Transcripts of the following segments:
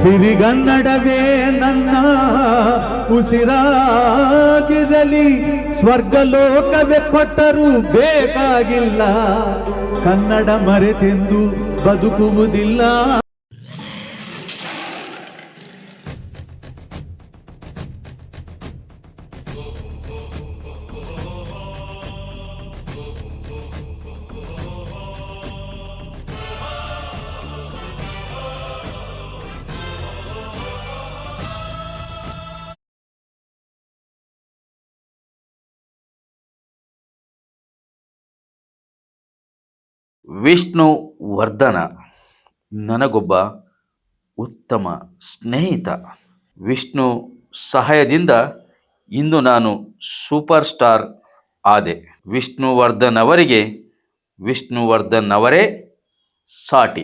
ಸಿರಿಗನ್ನಡವೇ ನನ್ನ ಉಸಿರಾಗಿರಲಿ, ಸ್ವರ್ಗಲೋಕವೇ ಕೊಟ್ಟರೂ ಬೇಕಾಗಿಲ್ಲ, ಕನ್ನಡ ಮರೆತೆಂದು ಬದುಕುವುದಿಲ್ಲ. ವಿಷ್ಣು ವರ್ಧನ ನನಗೊಬ್ಬ ಉತ್ತಮ ಸ್ನೇಹಿತ. ವಿಷ್ಣು ಸಹಾಯದಿಂದ ಇಂದು ನಾನು ಸೂಪರ್ ಸ್ಟಾರ್ ಆದೆ. ವಿಷ್ಣುವರ್ಧನ್ ಅವರಿಗೆ ವಿಷ್ಣುವರ್ಧನ್ ಅವರೇ ಸಾಟಿ.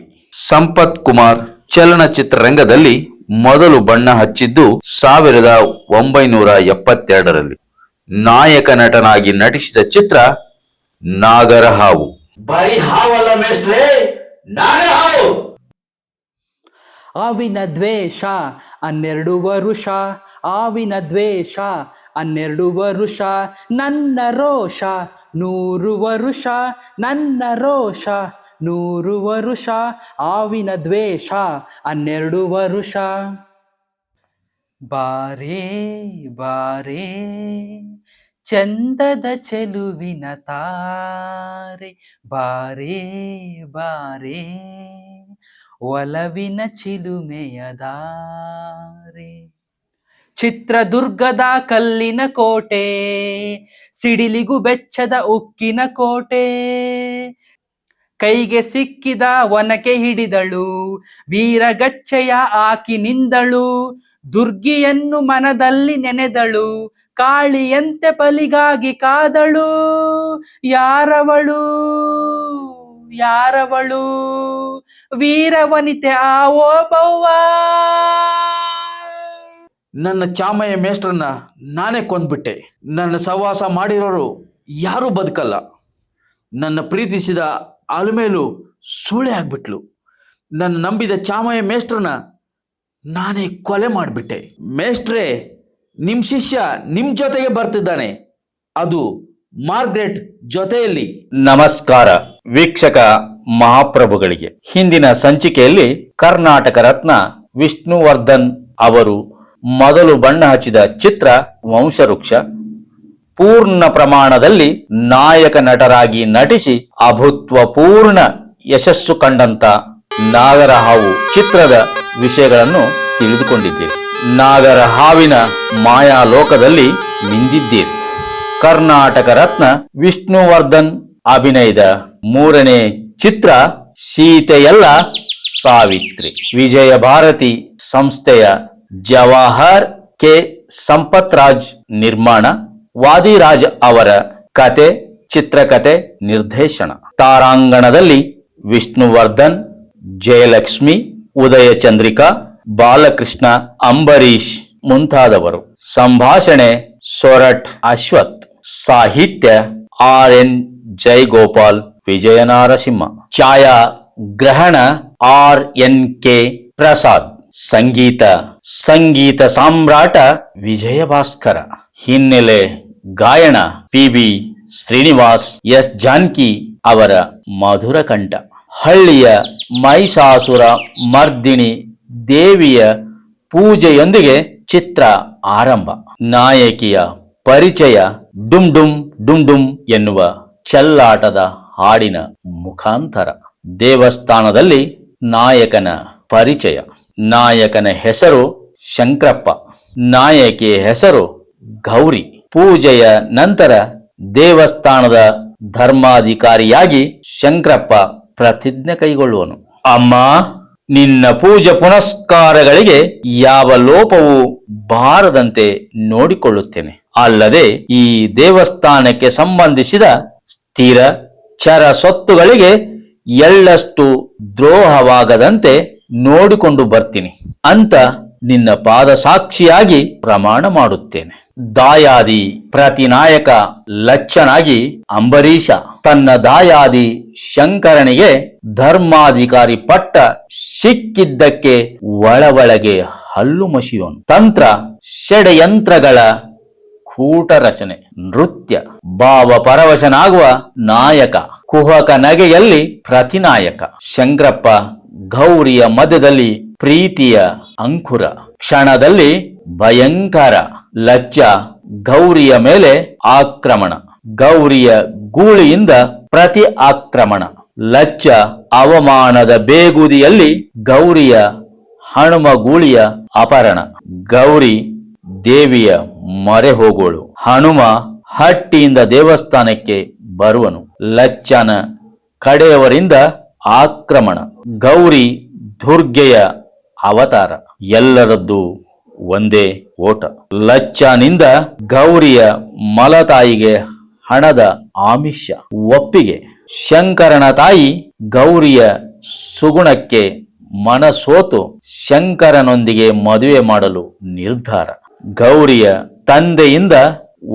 ಸಂಪತ್ ಕುಮಾರ್ ಚಲನಚಿತ್ರರಂಗದಲ್ಲಿ ಮೊದಲು ಬಣ್ಣ ಹಚ್ಚಿದ್ದು 1972ರಲ್ಲಿ. ನಾಯಕ ನಟನಾಗಿ ನಟಿಸಿದ ಚಿತ್ರ ನಾಗರಹಾವು. ಬರೀ ಹಾವಲ್ಲ ಮೇಷ್ಟ್ರೆ, ನಾಗರಹಾವು. ಆವಿನ ದ್ವೇಷ 12 ವರುಷ, ಆವಿನ ದ್ವೇಷ 12 ವರುಷ, ನನ್ನ ರೋಷ 100 ವರುಷ, ನನ್ನ ರೋಷ 100 ವರುಷ, ಆವಿನ ದ್ವೇಷ 12 ವರುಷ. ಬಾರೇ ಬಾರೇ ಚಂದದ ಚೆಲುವಿನ ತಾರೆ, ಬಾರೇ ಬಾರೇ ಒಲವಿನ ಚಿಲುಮೆಯ ದಾರೆ. ಚಿತ್ರದುರ್ಗದ ಕಲ್ಲಿನ ಕೋಟೆ, ಸಿಡಿಲಿಗೂ ಬೆಚ್ಚದ ಉಕ್ಕಿನ ಕೋಟೆ, ಕೈಗೆ ಸಿಕ್ಕಿದ ಒನಕೆ ಹಿಡಿದಳು, ವೀರಗಚ್ಚೆಯ ಆಕಿ ನಿಂದಳು, ದುರ್ಗಿಯನ್ನು ಮನದಲ್ಲಿ ನೆನೆದಳು, ಕಾಳಿಯಂತೆ ಬಲಿಗಾಗಿ ಕಾದಳು. ಯಾರವಳು ಯಾರವಳು, ವೀರವನಿತೆ ಆ ಓಬವ್ವ. ನನ್ನ ಚಾಮಯ್ಯ ಮೇಷ್ಟ್ರನ್ನ ನಾನೇ ಕೊಂದ್ಬಿಟ್ಟೆ. ನನ್ನ ಸಹವಾಸ ಮಾಡಿರೋರು ಯಾರೂ ಬದುಕಲ್ಲ. ನನ್ನ ಪ್ರೀತಿಸಿದ ಆಲುಮೇಲು ಸೂಳೆ ಆಗ್ಬಿಟ್ಲು. ನನ್ನ ನಂಬಿದ ಚಾಮಯ್ಯ ಮೇಷ್ಟ್ರನ್ನ ನಾನೇ ಕೊಲೆ ಮಾಡಿಬಿಟ್ಟೆ. ಮೇಷ್ಟ್ರೇ, ನಿಮ್ಮ ಶಿಷ್ಯ ನಿಮ್ಮ ಜೊತೆಗೆ ಬರ್ತಿದ್ದಾನೆ, ಅದು ಮಾರ್ಗ್ರೆಟ್ ಜೊತೆಯಲ್ಲಿ. ನಮಸ್ಕಾರ ವೀಕ್ಷಕ ಮಹಾಪ್ರಭುಗಳಿಗೆ. ಹಿಂದಿನ ಸಂಚಿಕೆಯಲ್ಲಿ ಕರ್ನಾಟಕ ರತ್ನ ವಿಷ್ಣುವರ್ಧನ್ ಅವರು ಮೊದಲು ಬಣ್ಣ ಹಚ್ಚಿದ ಚಿತ್ರ ವಂಶವೃಕ್ಷ ಪೂರ್ಣ ಪ್ರಮಾಣದಲ್ಲಿ ನಾಯಕ ನಟರಾಗಿ ನಟಿಸಿ ಅಭೂತಪೂರ್ಣ ಯಶಸ್ಸು ಕಂಡಂತ ನಾಗರಹಾವು ಚಿತ್ರದ ವಿಷಯಗಳನ್ನು ತಿಳಿದುಕೊಂಡಿದ್ದೀರಿ. ನಾಗರಹಾವಿನ ಮಾಯಾಲೋಕದಲ್ಲಿ ಮಿಂದಿದ್ದೀರಿ. ಕರ್ನಾಟಕ ರತ್ನ ವಿಷ್ಣುವರ್ಧನ್ ಅಭಿನಯದ 3ನೇ ಚಿತ್ರ ಸೀತೆಯಲ್ಲ ಸಾವಿತ್ರಿ. ವಿಜಯ ಭಾರತಿ ಸಂಸ್ಥೆಯ ಜವಾಹರ್ ಕೆ ಸಂಪತ್ರಾಜ್ ನಿರ್ಮಾಣ, ವಾದಿರಾಜ್ ಅವರ ಕತೆ, ಚಿತ್ರಕಥೆ, ನಿರ್ದೇಶನ. ತಾರಾಂಗಣದಲ್ಲಿ ವಿಷ್ಣುವರ್ಧನ್, ಜಯಲಕ್ಷ್ಮಿ, ಉದಯ ಚಂದ್ರಿಕಾ, ಬಾಲಕೃಷ್ಣ, ಅಂಬರೀಶ್ ಮುಂತಾದವರು. ಸಂಭಾಷಣೆ ಸೊರಟ್ ಅಶ್ವಥ್. ಸಾಹಿತ್ಯ RN ಜಯಗೋಪಾಲ್, ವಿಜಯ ನಾರಸಿಂಹ. ಛಾಯಾಗ್ರಹಣ RNK ಪ್ರಸಾದ್. ಸಂಗೀತ ಸಾಮ್ರಾಟ ವಿಜಯ ಭಾಸ್ಕರ. ಹಿನ್ನೆಲೆ ಗಾಯನ PB ಶ್ರೀನಿವಾಸ್, S ಜಾನಕಿ ಅವರ ಮಧುರ ಕಂಠ. ಹಳ್ಳಿಯ ಮಹಿಷಾಸುರ ಮರ್ದಿನಿ ದೇವಿಯ ಪೂಜೆಯೊಂದಿಗೆ ಚಿತ್ರ ಆರಂಭ. ನಾಯಕಿಯ ಪರಿಚಯ ಡುಮ್ ಡುಮ್ ಡುಮ್ ಡುಮ್ ಎನ್ನುವ ಚೆಲ್ಲಾಟದ ಹಾಡಿನ ಮುಖಾಂತರ. ದೇವಸ್ಥಾನದಲ್ಲಿ ನಾಯಕನ ಪರಿಚಯ. ನಾಯಕನ ಹೆಸರು ಶಂಕರಪ್ಪ, ನಾಯಕಿಯ ಹೆಸರು ಗೌರಿ. ಪೂಜೆಯ ನಂತರ ದೇವಸ್ಥಾನದ ಧರ್ಮಾಧಿಕಾರಿಯಾಗಿ ಶಂಕರಪ್ಪ ಪ್ರತಿಜ್ಞೆ ಕೈಗೊಳ್ಳುವನು. ಅಮ್ಮ, ನಿನ್ನ ಪೂಜೆ ಪುನಸ್ಕಾರಗಳಿಗೆ ಯಾವ ಲೋಪವೂ ಬಾರದಂತೆ ನೋಡಿಕೊಳ್ಳುತ್ತೇನೆ. ಅಲ್ಲದೆ ಈ ದೇವಸ್ಥಾನಕ್ಕೆ ಸಂಬಂಧಿಸಿದ ಸ್ಥಿರ ಚರ ಸ್ವತ್ತುಗಳಿಗೆ ಎಳ್ಳಷ್ಟು ದ್ರೋಹವಾಗದಂತೆ ನೋಡಿಕೊಂಡು ಬರ್ತೀನಿ ಅಂತ ನಿನ್ನ ಪಾದ ಸಾಕ್ಷಿಯಾಗಿ ಪ್ರಮಾಣ ಮಾಡುತ್ತೇನೆ. ದಾಯಾದಿ ಪ್ರತಿನಾಯಕ ಲಚ್ಚನಾಗಿ ಅಂಬರೀಷ ತನ್ನ ದಾಯಾದಿ ಶಂಕರನಿಗೆ ಧರ್ಮಾಧಿಕಾರಿ ಪಟ್ಟ ಸಿಕ್ಕಿದ್ದಕ್ಕೆ ಒಳಗೆ ಹಲ್ಲು ಮಸಿಯೋನು. ತಂತ್ರ, ಷಡ್ಯಂತ್ರಗಳ ಕೂಟ ರಚನೆ, ನೃತ್ಯ, ಭಾವ ಪರವಶನಾಗುವ ನಾಯಕ, ಕುಹಕ ನಗೆಯಲ್ಲಿ ಪ್ರತಿನಾಯಕ. ಶಂಕರಪ್ಪ ಗೌರಿಯ ಮಧ್ಯದಲ್ಲಿ ಪ್ರೀತಿಯ ಅಂಕುರ, ಕ್ಷಣದಲ್ಲಿ ಭಯಂಕರ. ಲಜ್ಜ ಗೌರಿಯ ಮೇಲೆ ಆಕ್ರಮಣ, ಗೌರಿಯ ಗೂಳಿಯಿಂದ ಪ್ರತಿ ಆಕ್ರಮಣ. ಲಜ್ಜ ಅವಮಾನದ ಬೇಗುದಿಯಲ್ಲಿ ಗೌರಿಯ ಹನುಮ ಗೂಳಿಯ ಅಪಹರಣ. ಗೌರಿ ದೇವಿಯ ಮೊರೆ ಹೋಗೋಳು, ಹನುಮ ಹಟ್ಟಿಯಿಂದ ದೇವಸ್ಥಾನಕ್ಕೆ ಬರುವನು. ಲಜ್ಜನ ಕಡೆಯವರಿಂದ ಆಕ್ರಮಣ. ಗೌರಿ ದುರ್ಗೆಯ ಅವತಾರ, ಎಲ್ಲರದ್ದು ಒಂದೇ ಓಟ. ಲಜ್ಜನಿಂದ ಗೌರಿಯ ಮಲತಾಯಿಗೆ ಹಣದ ಆಮಿಷ, ಒಪ್ಪಿಗೆ. ಶಂಕರನ ತಾಯಿ ಗೌರಿಯ ಸುಗುಣಕ್ಕೆ ಮನಸೋತು ಶಂಕರನೊಂದಿಗೆ ಮದುವೆ ಮಾಡಲು ನಿರ್ಧಾರ. ಗೌರಿಯ ತಂದೆಯಿಂದ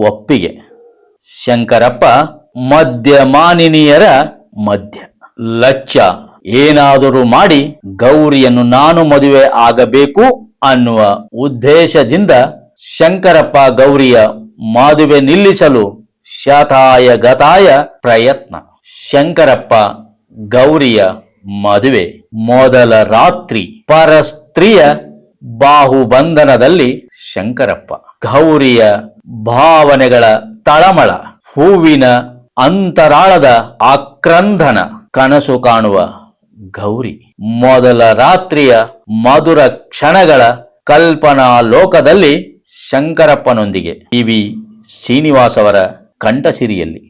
ಒಪ್ಪಿಗೆ. ಶಂಕರಪ್ಪ ಮದ್ಯಮಾನಿನಿಯರ ಮಧ್ಯ. ಲಜ್ಜ ಏನಾದರೂ ಮಾಡಿ ಗೌರಿಯನ್ನು ನಾನು ಮದುವೆ ಆಗಬೇಕು ಅನ್ನುವ ಉದ್ದೇಶದಿಂದ ಶಂಕರಪ್ಪ ಗೌರಿಯ ಮದುವೆ ನಿಲ್ಲಿಸಲು ಶತಾಯ ಗತಾಯ ಪ್ರಯತ್ನ. ಶಂಕರಪ್ಪ ಗೌರಿಯ ಮದುವೆ ಮೊದಲ ರಾತ್ರಿ ಪರಸ್ತ್ರೀಯ ಬಾಹುಬಂಧನದಲ್ಲಿ ಶಂಕರಪ್ಪ. ಗೌರಿಯ ಭಾವನೆಗಳ ತಳಮಳ, ಹೂವಿನ ಅಂತರಾಳದ ಆಕ್ರಂದನ, ಕನಸು ಕಾಣುವ ಗೌರಿ. ಮೊದಲ ರಾತ್ರಿಯ ಮಧುರ ಕ್ಷಣಗಳ ಕಲ್ಪನಾ ಲೋಕದಲ್ಲಿ ಶಂಕರಪ್ಪನೊಂದಿಗೆ. ವಿ ಶ್ರೀನಿವಾಸ್ ಅವರ ಕಂಠಸಿರಿಯಲ್ಲಿ.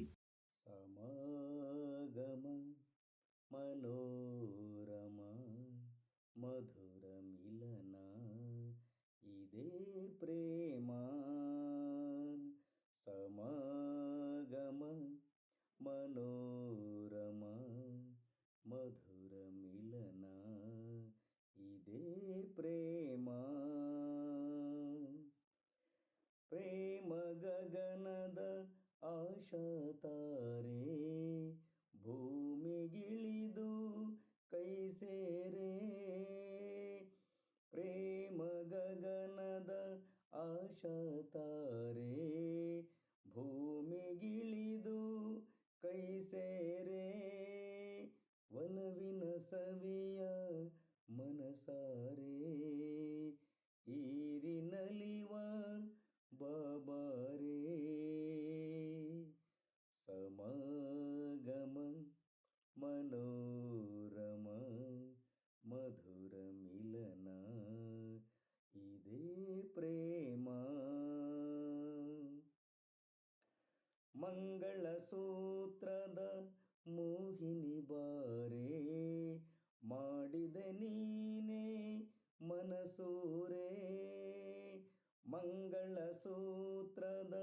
ಪ್ರೇಮ ಗಗನದ ಆಶಾತಾರೆ ಭೂಮಿಗಿಳಿದು ಕೈ ಸೇರೆ. ಪ್ರೇಮ ಗಗನದ ಆಶಾತಾರೆ ಭೂಮಿಗಿಳಿದು ಕೈ ಸೇರೆ. ಒಲವಿನ ಸವಿಯ ಮನಸಾರೆ ಈರಿನಲಿವ ಬಾಬಾರೇ. ಸಮಾಗಮ ಮನೋರಮ ಮಧುರ ಮಿಲನ ಇದೇ ಪ್ರೇಮ. ಮಂಗಳ ಸೂತ್ರದ ಮೋಹಿನಿ ಬಾರೆ ಮಾಡಿದೆ ನೀನೇ ಮನಸೂರೆ. ಮಂಗಳ ಸೂತ್ರದ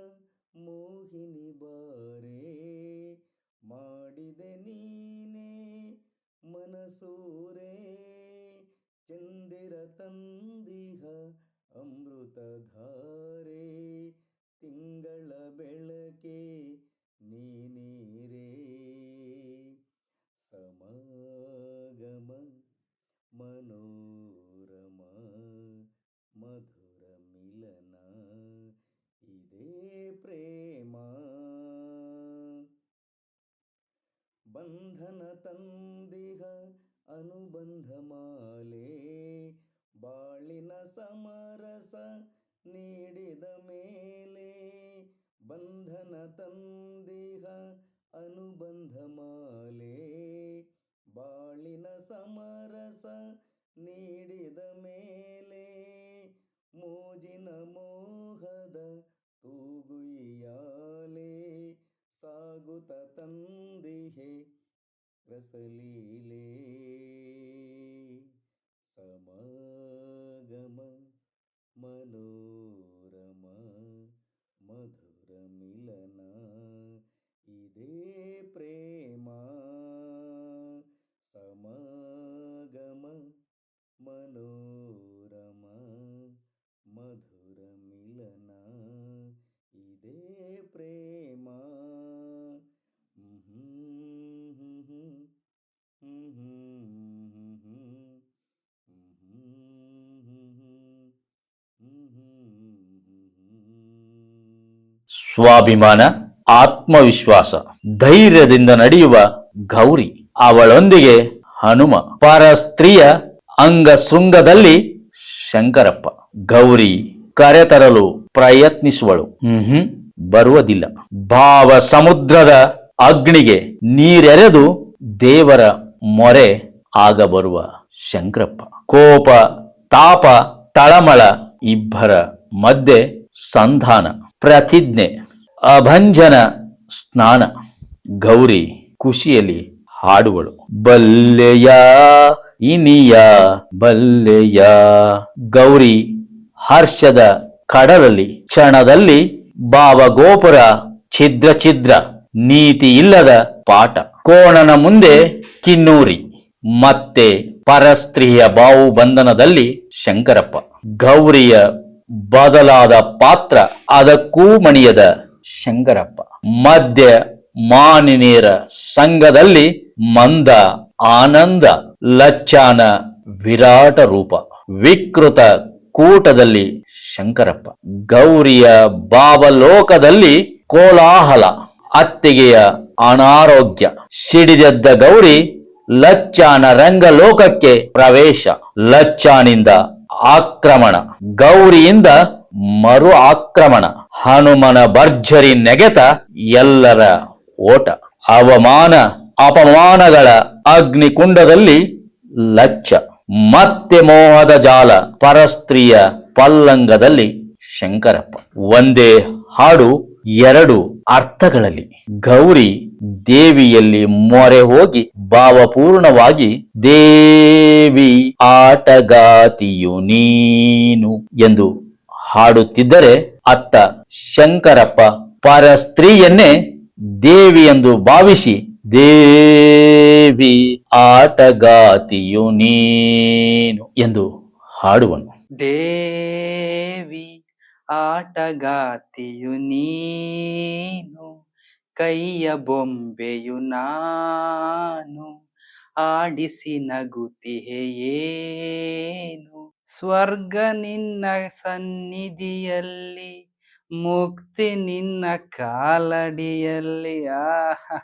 ಮೋಹಿನಿ ಬಾರೆ ಮಾಡಿದೆ ನೀನೇ ಮನಸೂರೆ. ಚಂದಿರ ತಂದಿಹ ಅಮೃತಧಾರೆ ತಿಂಗಳ ಬೆಳಕೆ ನೀರೇ. ಸಮಾಗಮ ಮನೋರಮ ಮಧುರ ಮಿಲನ ಇದೇ ಪ್ರೇಮ. ಬಂಧನ ತಂದಿಹ ಅನುಬಂಧ ಮಾಲೆ ಬಾಳಿನ ಸಮರಸ ನೀಡಿದ ಮೇಲೆ. ಬಂಧನ ತಂದಿಹ ಅನುಬಂಧ ಮಾಲೆ ಬಾಳಿನ ಸಮರಸ ನೀಡಿದ ಮೇಲೆ. ಮೋಜಿನ ಮೋಹದ ತೂಗುಯ್ಯಾಲೆ ಸಾಗುತ್ತ ತಂದಿಹೆ ರಸಲೀಲೆ. ಸಮಾಗಮ ಮನೋರಮ ಮಧುರ ಮಿಲನ ಇದೇ ಪ್ರೇಮ. ಸಮಾಗಮ ಮನೋರಮ ಮಧುರ ಮಿಲನ ಇದೇ ಪ್ರೇಮ. ಸ್ವಾಭಿಮಾನ, ಆತ್ಮವಿಶ್ವಾಸ, ಧೈರ್ಯದಿಂದ ನಡೆಯುವ ಗೌರಿ. ಅವಳೊಂದಿಗೆ ಹನುಮ. ಪರಸ್ತ್ರೀಯ ಅಂಗಶೃಂಗದಲ್ಲಿ ಶಂಕರಪ್ಪ. ಗೌರಿ ಕರೆತರಲು ಪ್ರಯತ್ನಿಸುವಳು. ಬರುವುದಿಲ್ಲ. ಭಾವ ಸಮುದ್ರದ ಅಗ್ನಿಗೆ ನೀರೆರೆದು ದೇವರ ಮೊರೆ ಆಗ ಬರುವ ಶಂಕರಪ್ಪ. ಕೋಪ, ತಾಪ, ತಳಮಳ ಇಬ್ಬರ ಮಧ್ಯೆ ಸಂಧಾನ, ಪ್ರತಿಜ್ಞೆ, ಅಭಂಜನ ಸ್ನಾನ. ಗೌರಿ ಖುಷಿಯಲ್ಲಿ ಹಾಡುವಳು. ಬಲ್ಲೆಯ ಇನಿಯ ಬಲ್ಲೆಯ. ಗೌರಿ ಹರ್ಷದ ಕಡಲಲ್ಲಿ ಕ್ಷಣದಲ್ಲಿ ಭಾವಗೋಪುರ ಛಿದ್ರ ಛಿದ್ರ. ನೀತಿ ಇಲ್ಲದ ಪಾಠ. ಕೋಣನ ಮುಂದೆ ಕಿನ್ನೂರಿ. ಮತ್ತೆ ಪರಸ್ತ್ರೀಯ ಬಾಹುಬಂಧನದಲ್ಲಿ ಶಂಕರಪ್ಪ. ಗೌರಿಯ ಬದಲಾದ ಪಾತ್ರ ಅದಕ್ಕೂ ಮಣಿಯದ ಶಂಕರಪ್ಪ. ಮಧ್ಯ ಮಾನಿನಿಯರ ಸಂಘದಲ್ಲಿ ಮಂದ ಆನಂದ. ಲಚ್ಚಾನ ವಿರಾಟ ರೂಪ. ವಿಕೃತ ಕೂಟದಲ್ಲಿ ಶಂಕರಪ್ಪ. ಗೌರಿಯ ಭಾವಲೋಕದಲ್ಲಿ ಕೋಲಾಹಲ. ಅತ್ತಿಗೆಯ ಅನಾರೋಗ್ಯ. ಸಿಡಿದೆದ್ದ ಗೌರಿ ಲಚ್ಚಾನ ರಂಗಲೋಕಕ್ಕೆ ಪ್ರವೇಶ. ಲಚ್ಚಾನಿಂದ ಆಕ್ರಮಣ. ಗೌರಿಯಿಂದ ಮರು ಆಕ್ರಮಣ. ಹನುಮನ ಭರ್ಜರಿ ನೆಗೆತ. ಎಲ್ಲರ ಓಟ. ಅವಮಾನ ಅಪಮಾನಗಳ ಅಗ್ನಿಕುಂಡದಲ್ಲಿ ಲಚ್ಚ. ಮತ್ತೆ ಮೋಹದ ಜಾಲ. ಪರಸ್ತ್ರೀಯ ಪಲ್ಲಂಗದಲ್ಲಿ ಶಂಕರಪ್ಪ. ಒಂದೇ ಹಾಡು ಎರಡು ಅರ್ಥಗಳಲ್ಲಿ. ಗೌರಿ ದೇವಿಯಲ್ಲಿ ಮೊರೆ ಹೋಗಿ ಭಾವಪೂರ್ಣವಾಗಿ ದೇವಿ ಆಟಗಾತಿಯು ನೀನು ಎಂದು ಹಾಡುತ್ತಿದ್ದರೆ, ಅತ್ತ ಶಂಕರಪ್ಪ ಪರಸ್ತ್ರೀಯನ್ನೇ ದೇವಿ ಎಂದು ಭಾವಿಸಿ ದೇವಿ ಆಟಗಾತಿಯು ನೀನು ಎಂದು ಹಾಡುವನು. ದೇವಿ ಆಟಗಾತಿಯು ನೀನು, ಕೈಯ ಬೊಂಬೆಯು ನಾನು, ಆಡಿಸಿ ನಗುತ್ತಿಹೆಯೇನು. ಸ್ವರ್ಗ ನಿನ್ನ ಸನ್ನಿಧಿಯಲ್ಲಿ, ಮುಕ್ತಿ ನಿನ್ನ ಕಾಲಡಿಯಲ್ಲಿ. ಆಹಾ.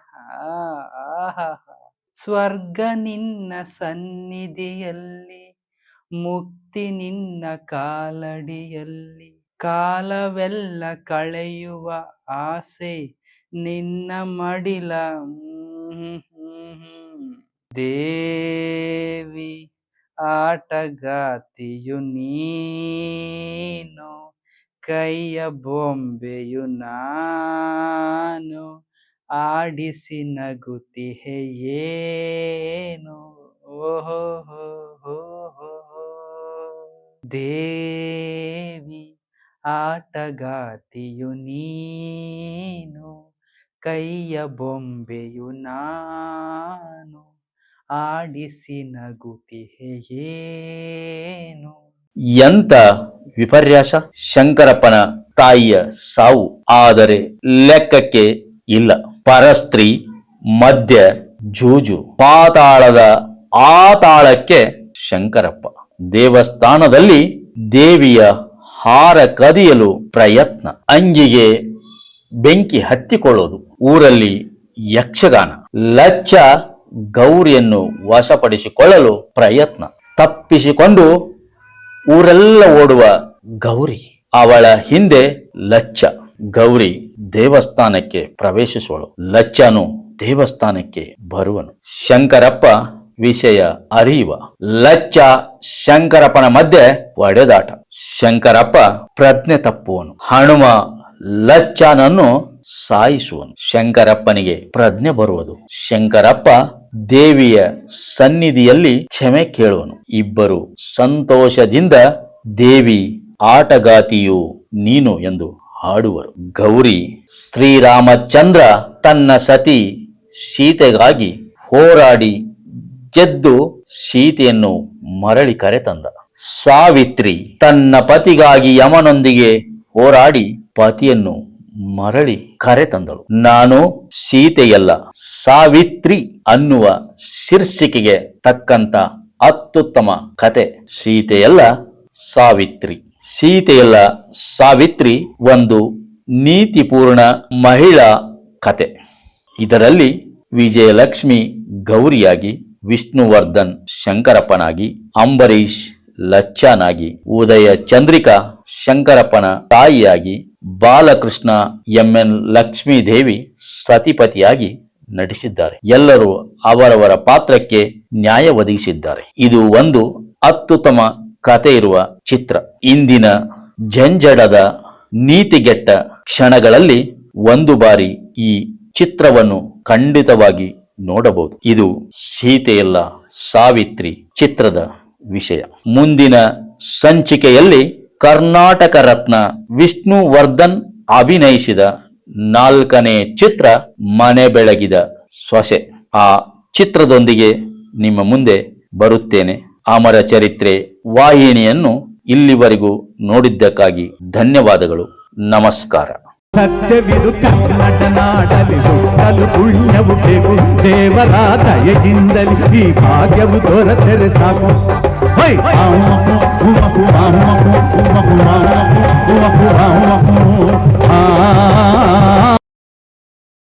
ಸ್ವರ್ಗ ನಿನ್ನ ಸನ್ನಿಧಿಯಲ್ಲಿ, ಮುಕ್ತಿ ನಿನ್ನ ಕಾಲಡಿಯಲ್ಲಿ. ಕಾಲವೆಲ್ಲ ಕಳೆಯುವ ಆಸೆ ನಿನ್ನ ಮಡಿಲ. ದೇವಿ ಆಟಗಾತಿಯು ನೀನು, ಕೈಯ ಬೊಂಬೆಯು ನಾನು, ಆಡಿಸಿ ನಗುತ್ತಿಹೆಯೇನು. ಓಹೋ ದೇವಿ ಆಟಗಾತಿಯು ನೀನು, ಕೈಯ ಬೊಂಬೆಯು ನಾನು, ಆಡಿಸಿ ನಗುತ್ತಿಹೆಯೇನು. ಎಂತ ವಿಪರ್ಯಾಸ! ಶಂಕರಪ್ಪನ ತಾಯಿಯ ಸಾವು ಆದರೆ ಲೆಕ್ಕಕ್ಕೆ ಇಲ್ಲ. ಪರಸ್ತ್ರೀ ಮಧ್ಯ ಜೂಜು. ಪಾತಾಳದ ಆತಾಳಕ್ಕೆ ಶಂಕರಪ್ಪ. ದೇವಸ್ಥಾನದಲ್ಲಿ ದೇವಿಯ ಹಾರ ಕದಿಯಲು ಪ್ರಯತ್ನ. ಅಂಗಿಗೆ ಬೆಂಕಿ ಹತ್ತಿಕೊಳ್ಳೋದು. ಊರಲ್ಲಿ ಯಕ್ಷಗಾನ. ಲಚ್ಚ ಗೌರಿಯನ್ನು ವಶಪಡಿಸಿಕೊಳ್ಳಲು ಪ್ರಯತ್ನ. ತಪ್ಪಿಸಿಕೊಂಡು ಊರೆಲ್ಲ ಓಡುವ ಗೌರಿ. ಅವಳ ಹಿಂದೆ ಲಚ್ಚ. ಗೌರಿ ದೇವಸ್ಥಾನಕ್ಕೆ ಪ್ರವೇಶಿಸುವಳು. ಲಚ್ಚನು ದೇವಸ್ಥಾನಕ್ಕೆ ಬರುವನು. ಶಂಕರಪ್ಪ ವಿಷಯ ಅರಿಯುವ. ಲಚ್ಚ ಶಂಕರಪ್ಪನ ಮಧ್ಯೆ ಒಡೆದಾಟ. ಶಂಕರಪ್ಪ ಪ್ರಜ್ಞೆ ತಪ್ಪುವನು. ಹನುಮ ಲಚ್ಚನನ್ನು ಸಾಯಿಸುವನು. ಶಂಕರಪ್ಪನಿಗೆ ಪ್ರಜ್ಞೆ ಬರುವುದು. ಶಂಕರಪ್ಪ ದೇವಿಯ ಸನ್ನಿಧಿಯಲ್ಲಿ ಕ್ಷಮೆ ಕೇಳುವನು. ಇಬ್ಬರು ಸಂತೋಷದಿಂದ ದೇವಿ ಆಟಗಾತಿಯು ನೀನು ಎಂದು ಹಾಡುವರು. ಗೌರಿ ಶ್ರೀರಾಮಚಂದ್ರ ತನ್ನ ಸತಿ ಸೀತೆಗಾಗಿ ಹೋರಾಡಿ ಗೆದ್ದು ಸೀತೆಯನ್ನು ಮರಳಿ ಕರೆತಂದ. ಸಾವಿತ್ರಿ ತನ್ನ ಪತಿಗಾಗಿ ಯಮನೊಂದಿಗೆ ಹೋರಾಡಿ ಪತಿಯನ್ನು ಮರಳಿ ಕರೆತಂದಳು. ನಾನು ಸೀತೆಯಲ್ಲ ಸಾವಿತ್ರಿ ಅನ್ನುವ ಶೀರ್ಷಿಕೆಗೆ ತಕ್ಕಂತ ಅತ್ಯುತ್ತಮ ಕತೆ. ಸೀತೆಯಲ್ಲ ಸಾವಿತ್ರಿ. ಸೀತೆಯಲ್ಲ ಸಾವಿತ್ರಿ ಒಂದು ನೀತಿಪೂರ್ಣ ಮಹಿಳಾ ಕತೆ. ಇದರಲ್ಲಿ ವಿಜಯಲಕ್ಷ್ಮಿ ಗೌರಿಯಾಗಿ, ವಿಷ್ಣುವರ್ಧನ್ ಶಂಕರಪ್ಪನಾಗಿ, ಅಂಬರೀಷ್ ಲಚ್ಚಾನಾಗಿ, ಉದಯ ಚಂದ್ರಿಕಾ ಶಂಕರಪ್ಪನ ತಾಯಿಯಾಗಿ, ಬಾಲಕೃಷ್ಣ ಎಂಎನ್ ಲಕ್ಷ್ಮೀದೇವಿ ಸತಿಪತಿಯಾಗಿ ನಟಿಸಿದ್ದಾರೆ. ಎಲ್ಲರೂ ಅವರವರ ಪಾತ್ರಕ್ಕೆ ನ್ಯಾಯ ಒದಗಿಸಿದ್ದಾರೆ. ಇದು ಒಂದು ಅತ್ಯುತ್ತಮ ಕತೆ ಇರುವ ಚಿತ್ರ. ಇಂದಿನ ಜಂಜಡದ ನೀತಿಗೆಟ್ಟ ಕ್ಷಣಗಳಲ್ಲಿ ಒಂದು ಬಾರಿ ಈ ಚಿತ್ರವನ್ನು ಖಂಡಿತವಾಗಿ ನೋಡಬಹುದು. ಇದು ಸೀತೆಯಲ್ಲ ಸಾವಿತ್ರಿ ಚಿತ್ರದ ವಿಷಯ. ಮುಂದಿನ ಸಂಚಿಕೆಯಲ್ಲಿ ಕರ್ನಾಟಕ ರತ್ನ ವಿಷ್ಣುವರ್ಧನ್ ಅಭಿನಯಿಸಿದ 4ನೇ ಚಿತ್ರ ಮನೆ ಬೆಳಗಿದ ಸೊಸೆ. ಆ ಚಿತ್ರದೊಂದಿಗೆ ನಿಮ್ಮ ಮುಂದೆ ಬರುತ್ತೇನೆ. ಅಮರ ಚರಿತ್ರೆ ವಾಹಿನಿಯನ್ನು ಇಲ್ಲಿವರೆಗೂ ನೋಡಿದ್ದಕ್ಕಾಗಿ ಧನ್ಯವಾದಗಳು. ನಮಸ್ಕಾರ. ಸತ್ಯವಿದು ಕನ್ನಡ ನಾಡಲಿ ಹುಟ್ಟಲು ಪುಣ್ಯವು ಬೇಕು. ದೇವರ ದಯೆಯಿಂದಲೇ ಈ ಭಾಗ್ಯವು ದೊರೆತರೆ ಸಾಕು. ಹೈ